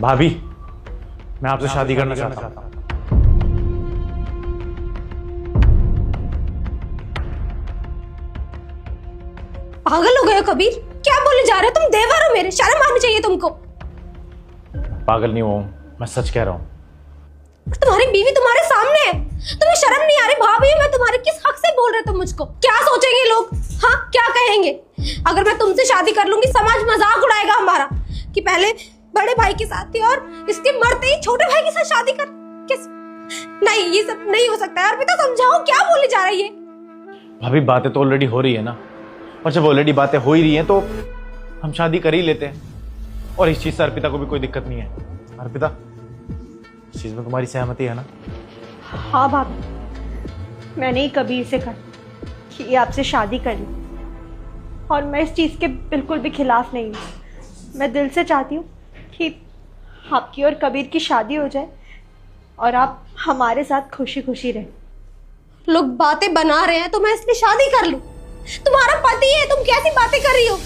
भाभी, मैं आपसे शादी करना चाहता हूँ। पागल हो गए हो कबीर? क्या बोले जा रहे हो? तुम देवर हो मेरे, शर्म आनी चाहिए तुमको। पागल नहीं हुआ, मैं सच कह रहा हूँ। तुम्हारी बीवी तुम्हारे सामने है, तुम्हें शर्म नहीं आ रही? भाभी मैं तुम्हारे किस हक से बोल रहे तुम मुझको? क्या सोचेंगे लोग? हाँ, क्या कहेंगे? अगर मैं तुमसे शादी कर लूंगी समाज मजाक उड़ाएगा हमारा कि पहले बड़े भाई के साथ थी और इसके मरते ही छोटे भाई के साथ शादी कर। किस? नहीं, ये सब नहीं हो सकता है। अर्पिता समझाओ, क्या बोली जा रही है? भाभी बातें तो ऑलरेडी हो रही है ना, और जब ऑलरेडी बातें हो ही रही हैं तो हम शादी कर ही लेते हैं। और इस चीज से अर्पिता को भी कोई दिक्कत नहीं है। अर्पिता, इस चीज में तुम्हारी सहमति है ना? हाँ भाभी, मैंने ही कबीर से कहा कि ये आपसे शादी कर ली, और मैं इस चीज़ के बिल्कुल भी खिलाफ नहीं हूँ। मैं दिल से चाहती हूँ कि आपकी और कबीर की शादी हो जाए और आप हमारे साथ खुशी खुशी रहें। लोग बातें बना रहे हैं तो मैं इसलिए शादी कर लूं? तुम्हारा पति है, तुम कैसी बातें कर रही हो?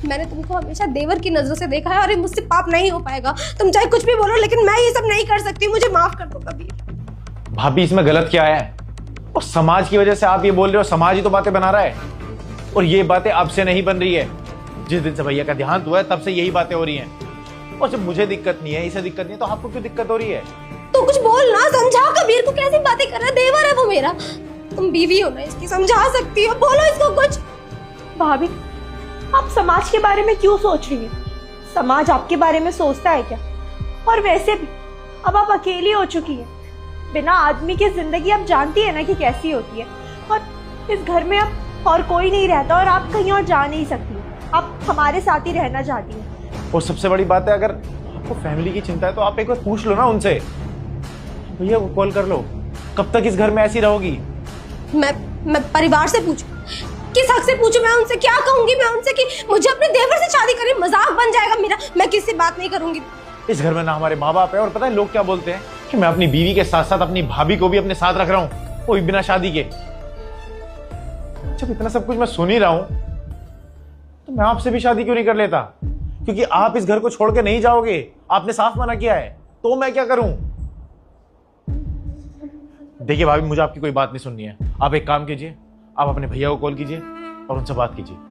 मैंने तुमको हमेशा देवर की नजरों से देखा है और ये मुझसे पाप नहीं हो पाएगा। तुम चाहे कुछ भी बोलो, लेकिन मैं ये सब नहीं कर सकती। मुझे माफ कर दो कबीर। भाभी, इसमें गलत क्या है? और समाज की वजह से आप ये बोल रहे हो? समाज ही तो बातें बना रहा है, और ये बातें अब से नहीं बन रही है। जिस दिन से भैया का देहांत हुआ है तब से यही बातें हो रही हैं। और जब मुझे दिक्कत नहीं है, इसे दिक्कत नहीं है, तो आपको क्यों दिक्कत हो रही है? तो कुछ बोल ना, समझा कबीर को। कैसी बातें कर रहा है? देवर है वो मेरा, तुम बीवी हो ना इसकी, समझा सकती हो। बोलो इसको कुछ। भाभी, आप समाज के बारे में क्यों सोच रही हैं? समाज आपके बारे में सोचता है क्या? और वैसे भी अब आप अकेली हो चुकी हैं। बिना आदमी की जिंदगी आप जानती है ना कि कैसी होती है। और इस घर में अब और कोई नहीं रहता, और आप कहीं और जा नहीं सकती। आप हमारे साथ ही रहना चाहती हैं। और सबसे बड़ी बात है, अगर आपको फैमिली की चिंता है तो आप एक बार पूछ लो ना उनसे। भैया को कॉल कर लो। कब तक इस घर में ऐसी रहोगी? मैं परिवार से पूछूं? किस हक से पूछूं? मैं उनसे क्या कहूंगी? मैं उनसे कि मुझे अपने देवर से शादी करनी, मजाक बन जाएगा मेरा। मैं किससे बात नहीं करूंगी। इस घर में ना हमारे माँ बाप है, और पता है लोग क्या बोलते हैं कि मैं अपनी बीवी के साथ साथ अपनी भाभी को भी अपने साथ रख रहा हूँ, वो भी बिना शादी के। जब इतना सब कुछ मैं सुन ही रहा हूं तो मैं आपसे भी शादी क्यों नहीं कर लेता? क्योंकि आप इस घर को छोड़ के नहीं जाओगे, आपने साफ मना किया है। तो मैं क्या करूं? देखिए भाभी, मुझे आपकी कोई बात नहीं सुननी है। आप एक काम कीजिए, आप अपने भैया को कॉल कीजिए और उनसे बात कीजिए।